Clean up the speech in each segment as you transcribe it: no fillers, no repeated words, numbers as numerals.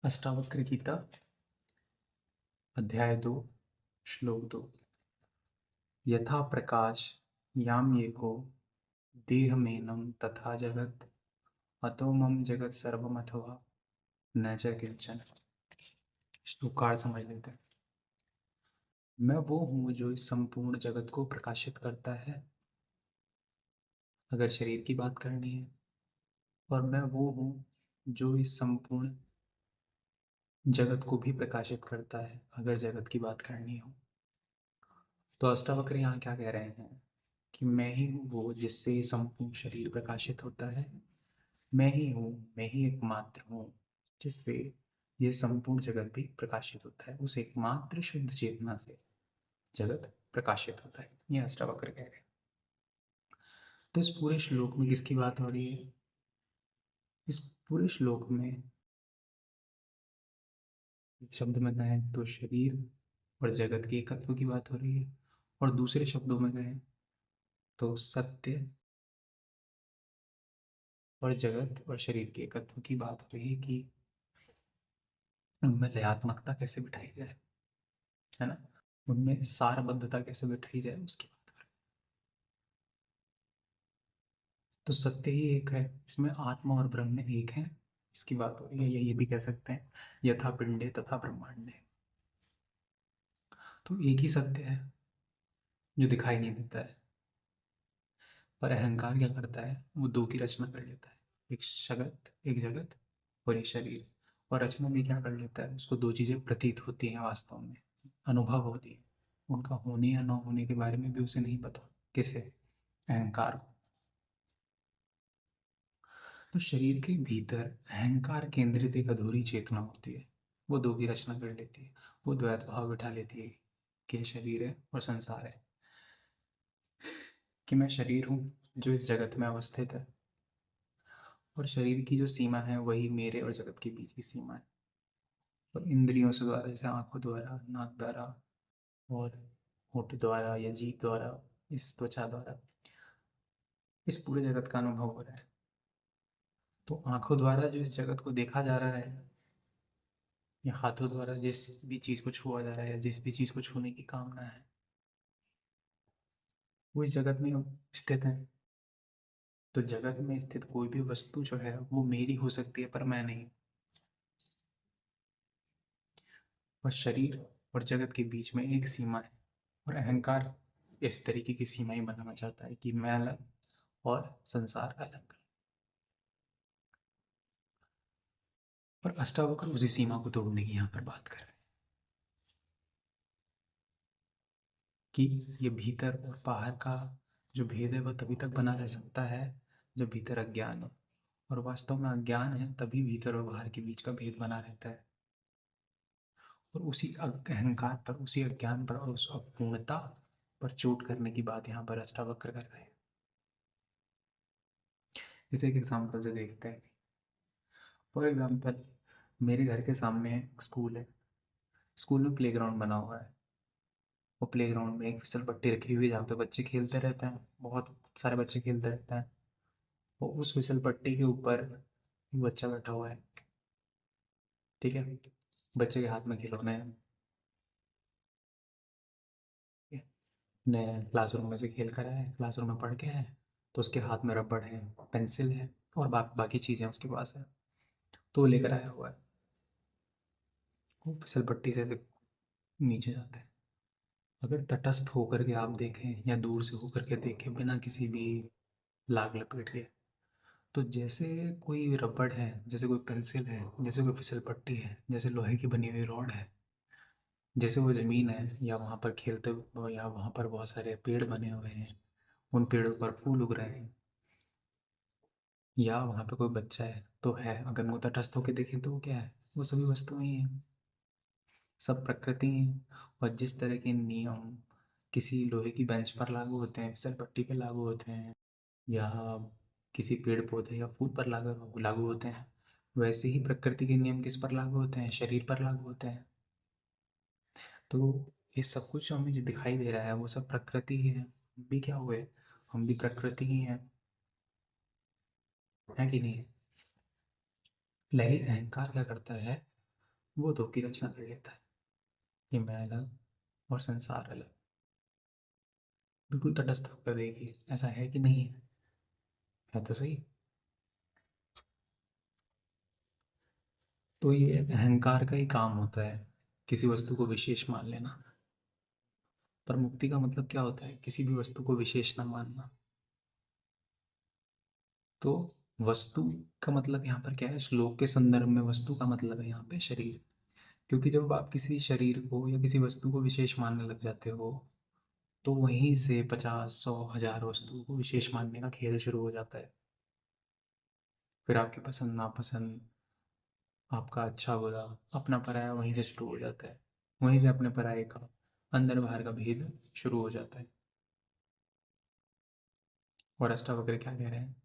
अष्टावक्र गीता अध्याय 2 श्लोक 2। यथा प्रकाश याम एको देहमेनं तथा जगत अतो मम जगत सर्वमथवा न च किंचन। श्लोक का अर्थ समझ लेते हैं। मैं वो हूँ जो इस संपूर्ण जगत को प्रकाशित करता है, अगर शरीर की बात करनी है। और मैं वो हूँ जो इस संपूर्ण जगत को भी प्रकाशित करता है, अगर जगत की बात करनी हो। तो अष्टावक्र यहाँ क्या कह रहे हैं कि मैं ही हूँ वो जिससे ये संपूर्ण शरीर प्रकाशित होता है। मैं ही हूँ, मैं ही एकमात्र हूँ जिससे ये संपूर्ण जगत भी प्रकाशित होता है। उस एकमात्र शुद्ध चेतना से जगत प्रकाशित होता है, ये अष्टावक्र कह रहे हैं। तो इस पूरे श्लोक में किसकी बात हो रही है? इस पूरे श्लोक में एक शब्द में कहें तो शरीर और जगत के एकत्व की बात हो रही है, और दूसरे शब्दों में कहें तो सत्य और जगत और शरीर के एकत्व की बात हो रही है कि उनमें लयात्मकता कैसे बिठाई जाए, है ना। उनमें सारबद्धता कैसे बिठाई जाए उसकी बात करें। तो सत्य ही एक है, इसमें आत्मा और ब्रह्म एक है, इसकी बात हो रही है। या ये भी कह सकते हैं यथा पिंडे तथा ब्रह्मांडे। तो एक ही सत्य है जो दिखाई नहीं देता है, पर अहंकार क्या करता है, वो दो की रचना कर लेता है। एक जगत और एक शरीर। और रचना में क्या कर लेता है, उसको दो चीजें प्रतीत होती हैं, वास्तव में अनुभव होती है। उनका होने या न होने के बारे में भी उसे नहीं पता। किसे? अहंकार को। तो शरीर के भीतर अहंकार केंद्रित एक अधूरी चेतना होती है, वो दो की रचना कर लेती है। वो द्वैत भाव बिठा लेती है कि शरीर है और संसार है, कि मैं शरीर हूँ जो इस जगत में अवस्थित है, और शरीर की जो सीमा है वही मेरे और जगत के बीच की सीमा है। और इंद्रियों से द्वारा, जैसे आंखों द्वारा, नाक द्वारा और होठ द्वारा या जीभ द्वारा, इस त्वचा द्वारा इस पूरे जगत का अनुभव हो रहा है। तो आंखों द्वारा जो इस जगत को देखा जा रहा है, या हाथों द्वारा जिस भी चीज़ को छुआ जा रहा है, या जिस भी चीज़ को छूने की कामना है, वो इस जगत में स्थित है। तो जगत में स्थित कोई भी वस्तु जो है वो मेरी हो सकती है, पर मैं नहीं। और शरीर और जगत के बीच में एक सीमा है, और अहंकार इस तरीके की सीमाएं बनाना चाहता है कि मैं अलग और संसार अलग। पर अष्टावक्र उसी सीमा को तोड़ने की यहाँ पर बात कर रहे हैं कि ये भीतर और बाहर का जो भेद है वह तभी तक बना रह सकता है जब भीतर अज्ञान हो। और वास्तव में अज्ञान है तभी भीतर और बाहर के बीच का भेद बना रहता है। और उसी अहंकार पर, उसी अज्ञान पर और उस अपूर्णता पर चोट करने की बात यहाँ पर अष्टावक्र कर रहे हैं। इसे एक एग्जाम्पल से देखते हैं। फॉर एग्जाम्पल, मेरे घर के सामने एक स्कूल है। स्कूल में प्लेग्राउंड बना हुआ है। वो प्लेग्राउंड में एक फिसल पट्टी रखी हुई है जहाँ पे बच्चे खेलते रहते हैं, बहुत सारे बच्चे खेलते रहते हैं। वो उस फिसल पट्टी के ऊपर एक बच्चा बैठा हुआ है, ठीक है। बच्चे के हाथ में खिलौने हैं, ने क्लासरूम में से खेल कर आया है, क्लासरूम में पढ़ के आया है। तो उसके हाथ में रबड़ है, पेंसिल है, और बाकी चीज़ें उसके पास है। तो वो लेकर आया हुआ है। वो फिसल पट्टी से नीचे जाता है। अगर तटस्थ होकर के आप देखें या दूर से होकर के देखें, बिना किसी भी लाग लपेट के, तो जैसे कोई रबड़ है, जैसे कोई पेंसिल है, जैसे कोई फिसल पट्टी है, जैसे लोहे की बनी हुई रॉड है, जैसे वो ज़मीन है, या वहाँ पर खेलते हुए, या वहाँ पर बहुत सारे पेड़ बने हुए हैं, उन पेड़ों पर फूल उग रहे हैं, या वहाँ पे कोई बच्चा है तो है। अगर वो तटस्थ होकर देखें तो वो क्या है, वो सभी वस्तुएं ही हैं, सब प्रकृति है। और जिस तरह के नियम किसी लोहे की बेंच पर लागू होते हैं, फिसल पट्टी पर लागू होते हैं, या किसी पेड़ पौधे या फूल पर लागू लागू होते हैं, वैसे ही प्रकृति के नियम किस पर लागू होते हैं, शरीर पर लागू होते हैं। तो ये सब कुछ हमें जो दिखाई दे रहा है वो सब प्रकृति ही है। हम भी क्या हुए, हम भी प्रकृति ही हैं, है कि नहीं? लेकिन अहंकार क्या करता है, वो दो की रचना कर लेता है कि मैं अलग और संसार अलग। बिल्कुल तटस्थ होकर देखिए, ऐसा है कि नहीं है? है तो सही। तो ये अहंकार का ही काम होता है, किसी वस्तु को विशेष मान लेना। पर मुक्ति का मतलब क्या होता है? किसी भी वस्तु को विशेष ना मानना। तो वस्तु का मतलब यहाँ पर क्या है? श्लोक के संदर्भ में वस्तु का मतलब है यहाँ पे शरीर। क्योंकि जब आप किसी शरीर को या किसी वस्तु को विशेष मानने लग जाते हो, तो वहीं से 50, 100, 1000 वस्तुओं को विशेष मानने का खेल शुरू हो जाता है। फिर आपकी पसंद नापसंद, आपका अच्छा बुरा, अपना पराया वहीं से शुरू हो जाता है। वहीं से अपने पराये का, अंदर बाहर का भेद शुरू हो जाता है। और अष्टावक्र क्या कह रहे हैं?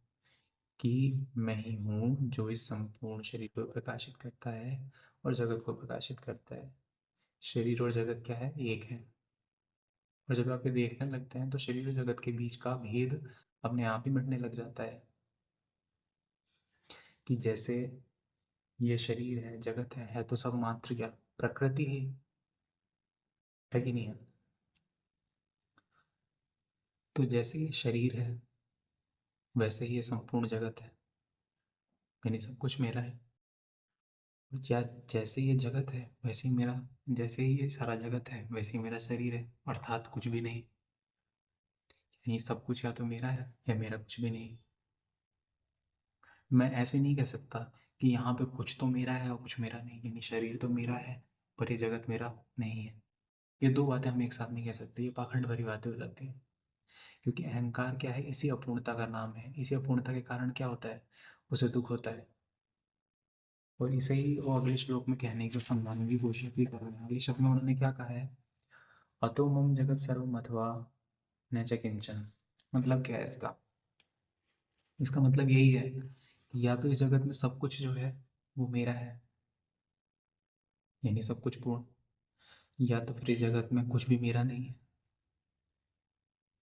कि मैं ही हूँ जो इस संपूर्ण शरीर को प्रकाशित करता है और जगत को प्रकाशित करता है। शरीर और जगत क्या है? एक है। और जब आप ये देखने लगते हैं तो शरीर और जगत के बीच का भेद अपने आप ही मिटने लग जाता है। कि जैसे ये शरीर है, जगत है तो सब मात्र क्या? प्रकृति ही है कि नहीं है? तो जैसे ये शरीर है, वैसे ही ये संपूर्ण जगत है, यानी सब कुछ मेरा है। या जैसे ये जगत है वैसे ही मेरा, जैसे ही ये सारा जगत है वैसे ही मेरा शरीर है, अर्थात कुछ भी नहीं। यानी सब कुछ या तो मेरा है या मेरा कुछ भी नहीं। मैं ऐसे नहीं कह सकता कि यहाँ पे कुछ तो मेरा है और कुछ मेरा नहीं, यानी शरीर तो मेरा है पर ये जगत मेरा नहीं है। ये दो बातें हम एक साथ नहीं कह सकते, ये पाखंड भरी बातें हो जाती हैं। क्योंकि अहंकार क्या है? इसी अपूर्णता का नाम है। इसी अपूर्णता के कारण क्या होता है? उसे दुख होता है। और इसे ही वो अगले श्लोक में कहने की समझाने की कोशिश भी कर रहे हैं। अगले श्लोक में उन्होंने क्या कहा है? अतो मम जगत सर्वम अथवा न च किंचन। मतलब क्या है इसका? इसका मतलब यही है कि या तो इस जगत में सब कुछ जो है वो मेरा है, यानी सब कुछ पूर्ण, या तो फिर इस जगत में कुछ भी मेरा नहीं है।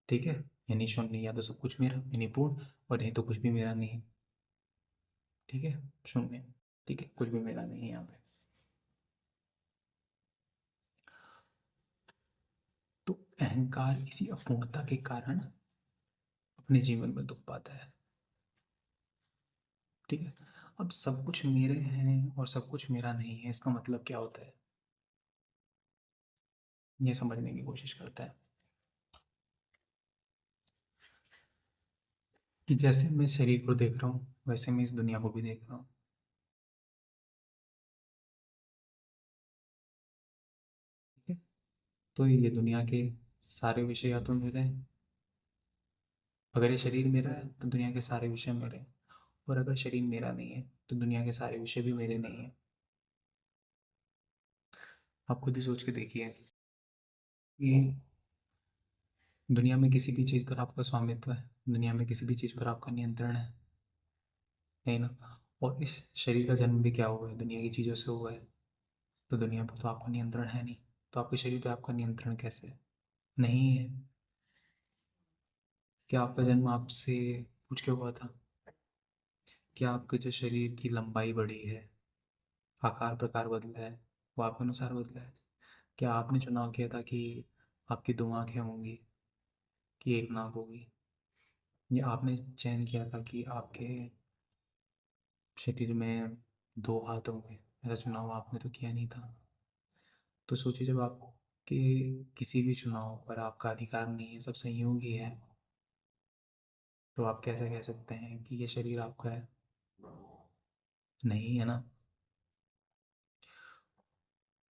ठीक है? यानी शून्य, या तो सब कुछ मेरा यानी पूर्ण, और नहीं तो कुछ भी मेरा नहीं है। ठीक है? शून्य। ठीक है, कुछ भी मेरा नहीं है यहाँ पे। तो अहंकार इसी अपूर्णता के कारण अपने जीवन में दुख पाता है। ठीक है? अब सब कुछ मेरे हैं और सब कुछ मेरा नहीं है, इसका मतलब क्या होता है? ये समझने की कोशिश करता है कि जैसे मैं शरीर को देख रहा हूँ वैसे मैं इस दुनिया को भी देख रहा हूँ। ठीक है? तो ये दुनिया के सारे विषय या तो मेरे हैं, अगर ये शरीर मेरा है तो दुनिया के सारे विषय मेरे हैं। और अगर शरीर मेरा नहीं है तो दुनिया के सारे विषय भी मेरे नहीं है। आप खुद ही सोच के देखिए कि दुनिया में किसी भी चीज़ पर आपका स्वामित्व है, दुनिया में किसी भी चीज़ पर आपका नियंत्रण है, नहीं ना? और इस शरीर का जन्म भी क्या हुआ है? दुनिया की चीज़ों से हुआ है। तो दुनिया पर तो आपका नियंत्रण है नहीं, तो आपके शरीर पे आपका नियंत्रण कैसे है? नहीं है। क्या आपका जन्म आपसे पूछ के हुआ था? क्या आपके जो शरीर की लंबाई बढ़ी है, आकार प्रकार बदला है, वो आपके अनुसार बदला है? क्या आपने चुनाव किया था कि आपकी दो आंखें होंगी, कि एक नाक होगी? या आपने चयन किया था कि आपके शरीर में दो हाथ होंगे? ऐसा चुनाव आपने तो किया नहीं था। तो सोचिए, जब आपके किसी भी चुनाव पर आपका अधिकार नहीं है, सब संयोग ही है, तो आप कैसे कह सकते हैं कि ये शरीर आपका है? नहीं है ना?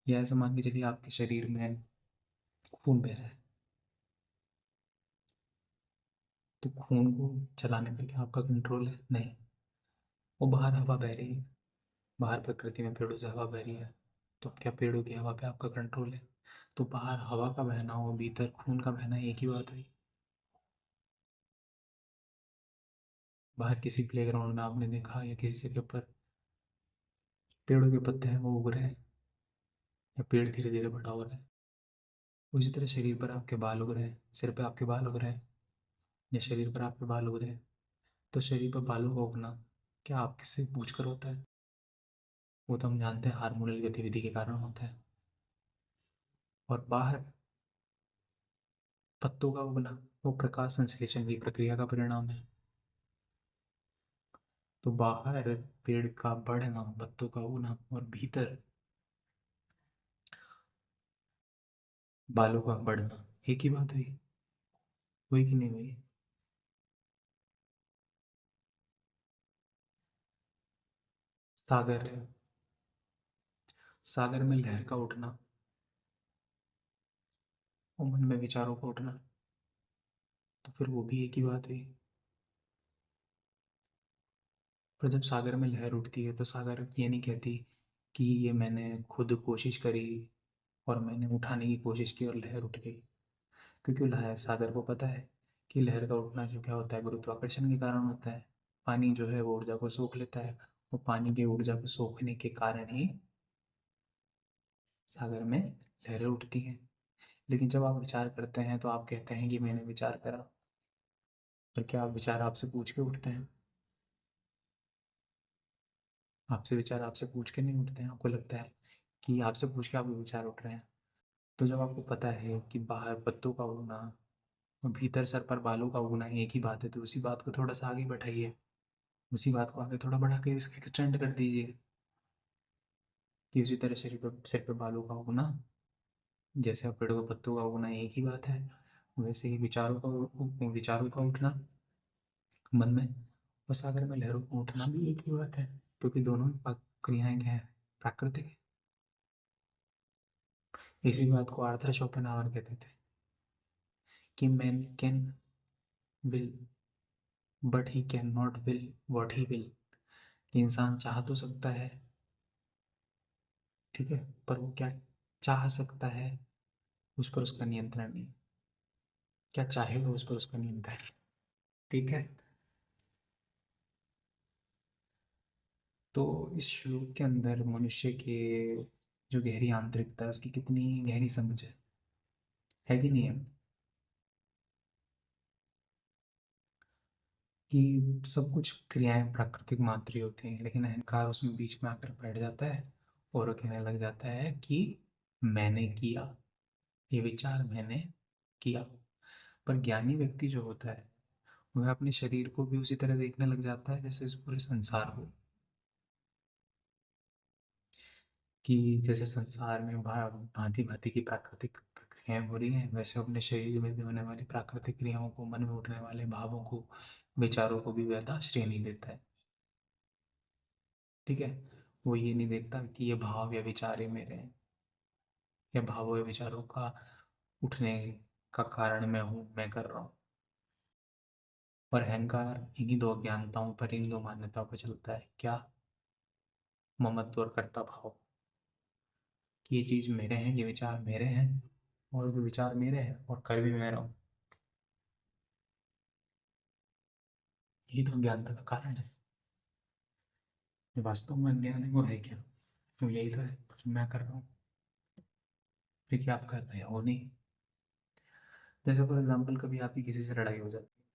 या ऐसा मान के चलिए आपके शरीर में खून बह रहा है, तो खून को चलाने पर क्या आपका कंट्रोल है? नहीं। वो बाहर हवा बह रही है, बाहर प्रकृति में पेड़ों से हवा बह रही है, तो अब क्या पेड़ों की हवा पे आपका कंट्रोल है? तो बाहर हवा का बहना हो, भीतर खून का बहना, एक ही बात हुई। बाहर किसी प्लेग्राउंड में आपने देखा या किसी जगह पर पेड़ों के पत्ते हैं वो उग रहे हैं, या पेड़ धीरे धीरे बड़ा हो रहा है? उसी तरह शरीर पर आपके बाल उग रहे हैं, सिर पे आपके बाल उग रहे हैं, या शरीर पर आपके बाल उग रहे हैं। तो शरीर पर बालों का उगना क्या आप किससे पूछ कर होता है? वो तो हम जानते हैं हार्मोनल गतिविधि के कारण होता है। और बाहर पत्तों का उगना, वो प्रकाश संश्लेषण की प्रक्रिया का परिणाम है। तो बाहर पेड़ का बढ़ना, पत्तों का उगना, और भीतर बालों का बढ़ना, एक ही बात हुई। हुई कि नहीं हुई? सागर है, सागर में लहर का उठना और मन में विचारों का उठना, तो फिर वो भी एक ही बात हुई। पर जब सागर में लहर उठती है तो सागर ये नहीं कहती कि ये मैंने खुद कोशिश करी और मैंने उठाने की कोशिश की और लहर उठ गई। क्योंकि लहर, सागर को पता है कि लहर का उठना जो क्या होता है, गुरुत्वाकर्षण के कारण होता है। पानी जो है वो ऊर्जा को सोख लेता है, और पानी की ऊर्जा को सोखने के कारण ही सागर में लहरें उठती हैं। लेकिन जब आप विचार करते हैं तो आप कहते हैं कि मैंने विचार करा, पर क्या आप विचार आपसे पूछ के उठते हैं? आपसे विचार आपसे पूछ के नहीं उठते हैं। आपको लगता है कि आपसे पूछ के आपके विचार उठ रहे हैं। तो जब आपको पता है कि बाहर पत्तों का उगना और भीतर सर पर बालों का उगना एक ही बात है, तो उसी बात को थोड़ा सा आगे बढ़ाइए। उसी बात को आगे थोड़ा बढ़ा के इसके एक्सटेंड कर दीजिए कि उसी तरह शरीर पर, सिर पे बालों का उगना, जैसे आप पेड़ों के पत्तों का उगना एक ही बात है, वैसे ही विचारों का उठना मन में, और सागर में लहरों का उठना भी एक ही बात है। क्योंकि दोनों ही क्रियाएं क्या है, प्राकृतिक है। इसी बात को आर्थर शोपेनहावर कहते थे कि man can will but he can not will what he will. इंसान चाह तो सकता है, ठीक है, पर वो क्या चाह सकता है, उस पर उसका नियंत्रण नहीं। क्या चाहेगा उस पर उसका नियंत्रण, ठीक है। तो इस श्लोक के अंदर मनुष्य के जो गहरी आंतरिकता है, उसकी कितनी गहरी समझ है कि नहीं है? कि सब कुछ क्रियाएं प्राकृतिक मात्र ही होती हैं, लेकिन अहंकार उसमें बीच में आकर बैठ जाता है और वो कहने लग जाता है कि मैंने किया, ये विचार मैंने किया। पर ज्ञानी व्यक्ति जो होता है, वह अपने शरीर को भी उसी तरह देखने लग जाता है जैसे इस पूरे संसार को। कि जैसे संसार में भांति भांति की प्राकृतिक क्रियाएं हो रही हैं, वैसे अपने शरीर में भी होने वाली प्राकृतिक क्रियाओं को, मन में उठने वाले भावों को, विचारों को भी वह श्रेणी देता है, ठीक है। वो ये नहीं देखता कि ये भाव या विचार ही मेरे हैं, या भावों या विचारों का उठने का कारण मैं हूँ, मैं कर रहा हूँ। और अहंकार इन्हीं दो अज्ञानताओं पर, इन दो मान्यताओं पर चलता है, क्या? ममत्व और कर्ता भाव, कि ये चीज़ मेरे हैं, ये विचार मेरे हैं, और जो विचार मेरे हैं और कर भी मैं रहा हूँ। यही तो अज्ञानता का कारण है। जो वास्तव में अज्ञान है वो है क्या? वो यही तो है कि मैं कर रहा हूँ, लेकिन आप कर रहे हो नहीं। जैसे फॉर एग्जाम्पल कभी आपकी किसी से लड़ाई हो जाती है,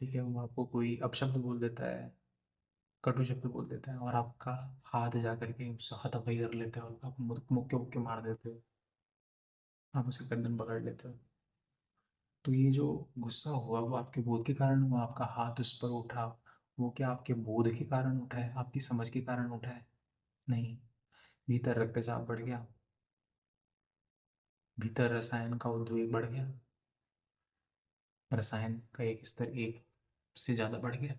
ठीक है, वो आपको कोई अपशब्द बोल देता है, कटु शब्द बोल देता है, और आपका हाथ जा करके उससे हाथापाई कर लेते हो, और आप मुक्के मुक्के मार देते हो, आप उसके गर्दन पकड़ लेते हो। तो ये जो गुस्सा हुआ वो आपके बोध के कारण हुआ, आपका हाथ उस पर उठा, वो क्या आपके बोध के कारण उठा है, आपकी समझ के कारण उठा है? नहीं। भीतर रक्तचाप बढ़ गया, भीतर रसायन का उद्वेग बढ़ गया, रसायन का एक स्तर एक से ज़्यादा बढ़ गया,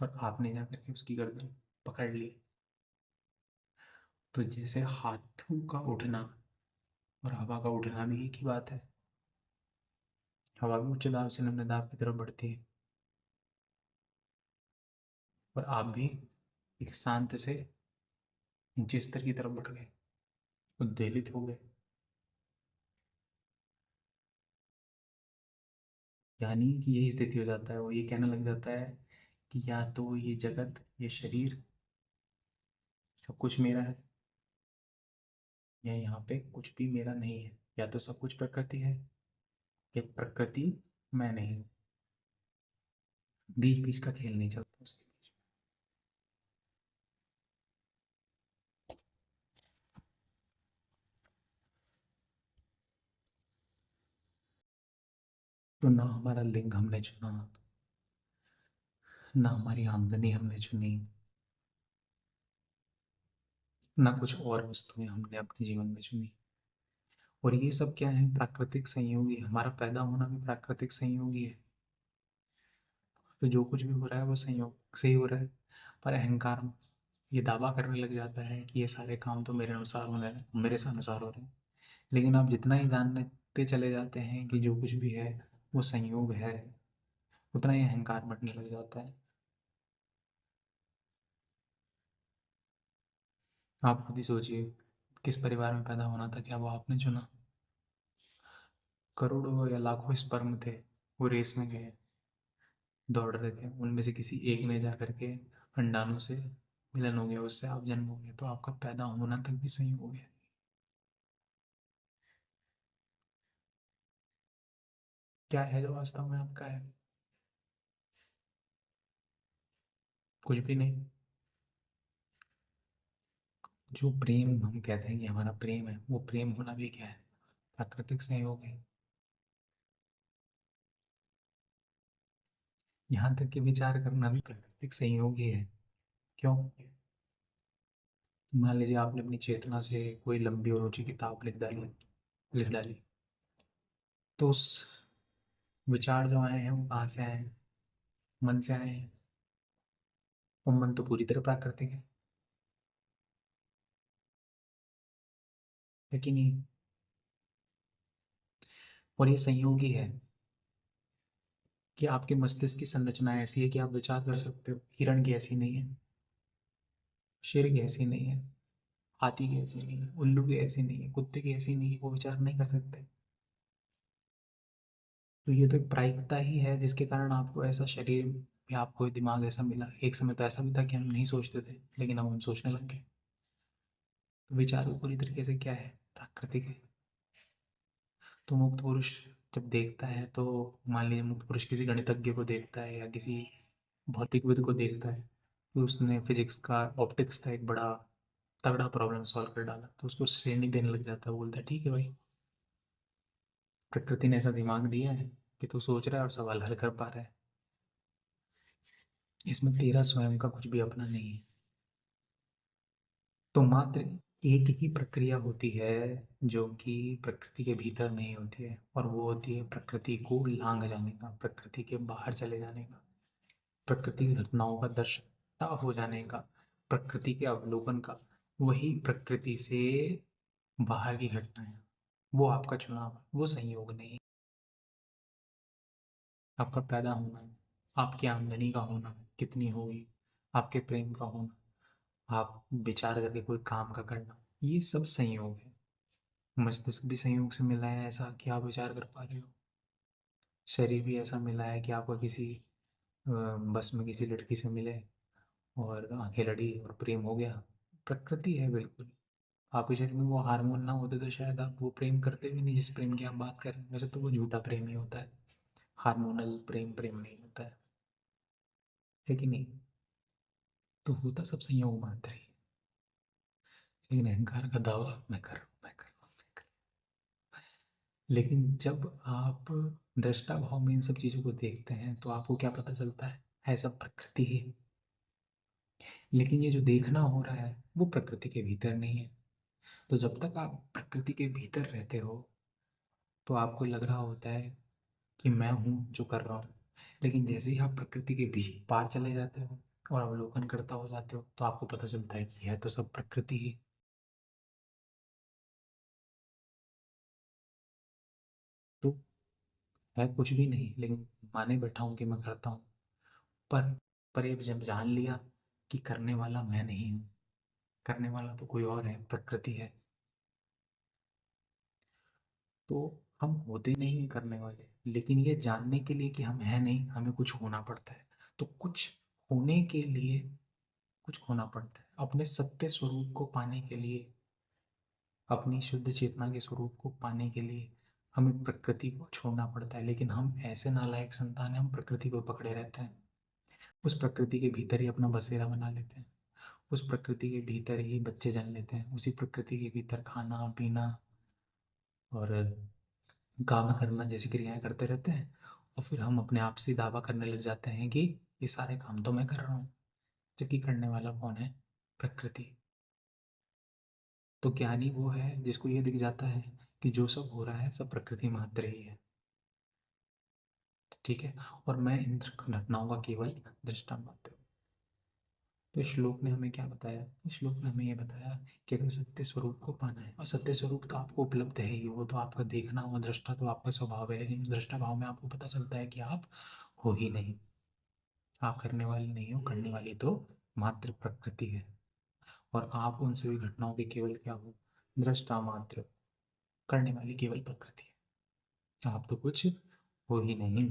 और आपने जा करके उसकी गर्दन पकड़ ली। तो जैसे हाथों का उठना और हवा का उठना भी एक ही बात है। हवा भी उच्च दाब से निम्न दाब की तरफ बढ़ती है, और आप भी एक शांत से ऊंचे स्तर की तरफ बढ़ गए, उद्वेलित हो गए। यानी कि यही स्थिति हो जाता है, वो ये कहने लग जाता है कि या तो ये जगत, ये शरीर, सब कुछ मेरा है, या यहाँ पे कुछ भी मेरा नहीं है। या तो सब कुछ प्रकृति है, या प्रकृति मैं नहीं हूँ। बीच बीच का खेल नहीं चलता उसके बीच। तो ना हमारा लिंग हमने चुना, ना हमारी आमदनी हमने चुनी, ना कुछ और वस्तुएं हमने अपने जीवन में चुनी। और ये सब क्या है? प्राकृतिक संयोग ही है। हमारा पैदा होना भी प्राकृतिक संयोग ही है। तो जो कुछ भी हो रहा है वो संयोग से ही हो रहा है। पर अहंकार ये दावा करने लग जाता है कि ये सारे काम तो मेरे अनुसार होने रहे, मेरे से अनुसार हो रहे हैं। लेकिन आप जितना ही जानते चले जाते हैं कि जो कुछ भी है वो संयोग है, उतना ही अहंकार बढ़ने लग जाता है। आप खुद ही सोचिए, किस परिवार में पैदा होना था, क्या वो आपने चुना? करोड़ों या लाखों स्पर्म थे, वो रेस में गए, दौड़ रहे थे, उनमें से किसी एक ने जा करके अंडाणु से मिलन हो गया, उससे आप जन्म हो गए, तो आपका पैदा होना तक भी सही हो गया। क्या है जो वास्तव में आपका है? कुछ भी नहीं। जो प्रेम हम कहते हैं कि हमारा प्रेम है, वो प्रेम होना भी क्या है? प्राकृतिक संयोग है। यहाँ तक कि विचार करना भी प्राकृतिक संयोग ही है। क्यों? मान लीजिए आपने अपनी चेतना से कोई लंबी और ऊंची किताब लिख डाली, तो उस विचार जो आए हैं वो कहाँ से आए हैं? मन से आए हैं। और मन तो पूरी तरह प्राकृतिक है कि नहीं? और ये संयोग ही है कि आपके मस्तिष्क की संरचना ऐसी है कि आप विचार कर सकते हो। हिरण की ऐसी नहीं है, शेर की ऐसी नहीं है, हाथी की ऐसी नहीं है, उल्लू की ऐसी नहीं है, कुत्ते की ऐसी नहीं है, वो विचार नहीं कर सकते। तो ये तो एक प्रायिकता ही है जिसके कारण आपको ऐसा शरीर या आपको दिमाग ऐसा मिला। एक समय तो ऐसा भी था कि हम नहीं सोचते थे, लेकिन अब हम सोचने लग गए। तो विचार भी पूरी तरीके से क्या है? प्राकृतिक है। तो मुक्त पुरुष जब देखता है, तो मान लीजिए मुक्त पुरुष किसी गणितज्ञ को देखता है या किसी भौतिकविद को देखता है कि उसने फिजिक्स का, ऑप्टिक्स का एक बड़ा तगड़ा प्रॉब्लम सॉल्व कर डाला, तो उसको श्रेणी देने लग जाता है। बोलता है ठीक है भाई, प्रकृति ने ऐसा दिमाग दिया है कि तू सोच रहा है और सवाल हल कर पा रहा है, इसमें तेरा स्वयं का कुछ भी अपना नहीं है। तो मात्र एक ही प्रक्रिया होती है जो कि प्रकृति के भीतर नहीं होती है, और वो होती है प्रकृति को लांघ जाने का, प्रकृति के बाहर चले जाने का, प्रकृति की घटनाओं का दर्शकता हो जाने का, प्रकृति के अवलोकन का। वही प्रकृति से बाहर की घटना है। वो आपका चुनाव है, वो संयोग नहीं। आपका पैदा होना, आपकी आमदनी का होना कितनी होगी, आपके प्रेम का होना, आप विचार करके कोई काम का करना, ये सब संयोग है। मस्तिष्क भी संयोग से मिला है ऐसा कि आप विचार कर पा रहे हो। शरीर भी ऐसा मिला है कि आपका किसी बस में किसी लड़की से मिले और आंखें लड़ी और प्रेम हो गया। प्रकृति है बिल्कुल। आपके शरीर में वो हार्मोन ना होते तो शायद आप वो प्रेम करते भी नहीं जिस प्रेम की आप बात कर रहे हैं। वैसे तो वो झूठा प्रेम ही होता है, हार्मोनल प्रेम प्रेम नहीं होता है कि नहीं? तो होता सब संयोग मात्र ही। लेकिन अहंकार का दावा मैं कर रहा हूँ, मैं कर रहा हूँ, मैं कर रहा हूँ। लेकिन जब आप दृष्टा भाव में इन सब चीज़ों को देखते हैं तो आपको क्या पता चलता है सब प्रकृति ही। लेकिन ये जो देखना हो रहा है वो प्रकृति के भीतर नहीं है। तो जब तक आप प्रकृति के भीतर रहते हो तो आपको लग रहा होता है कि मैं हूँ जो कर रहा हूँ। लेकिन जैसे ही आप प्रकृति के बीच पार चले जाते हो और अवलोकन करता हो जाते हो तो आपको पता चलता है कि यह तो सब प्रकृति ही। तो है कुछ भी नहीं, लेकिन माने बैठा हूँ कि मैं करता हूँ। पर पर ये जब जान लिया कि करने वाला मैं नहीं हूँ, करने वाला तो कोई और है, प्रकृति है, तो हम होते नहीं हैं करने वाले। लेकिन ये जानने के लिए कि हम हैं नहीं, हमें कुछ होना पड़ता है। तो कुछ होने के लिए कुछ खोना पड़ता है। अपने सत्य स्वरूप को पाने के लिए, अपनी शुद्ध चेतना के स्वरूप को पाने के लिए हमें प्रकृति को छोड़ना पड़ता है। लेकिन हम ऐसे नालायक संतान हैं, हम प्रकृति को पकड़े रहते हैं। उस प्रकृति के भीतर ही अपना बसेरा बना लेते हैं। उस प्रकृति के भीतर ही बच्चे जन्म लेते हैं। उसी प्रकृति के भीतर खाना पीना और काम करना जैसी क्रियाएं करते रहते हैं। और फिर हम अपने आप से दावा करने लग जाते हैं कि ये सारे काम तो मैं कर रहा हूँ, जबकि करने वाला कौन है? प्रकृति। तो ज्ञानी वो है जिसको ये दिख जाता है कि जो सब हो रहा है सब प्रकृति मात्र ही है। ठीक है, और मैं इन घटनाओं का केवल दृष्टा मात्र हूँ। तो इस श्लोक ने हमें क्या बताया? इस श्लोक ने हमें ये बताया कि अगर सत्य स्वरूप को पाना है, और सत्य स्वरूप तो आपको उपलब्ध है ही, वो तो आपका देखना हो, दृष्टा तो आपका स्वभाव है, लेकिन उस दृष्टा भाव में आपको पता चलता है कि आप हो ही नहीं, आप करने वाले नहीं हो, करने वाली तो मात्र प्रकृति है, और आप उन सभी घटनाओं के केवल क्या हो? दृष्टा मात्र। करने वाली केवल प्रकृति है, आप तो कुछ हो ही नहीं।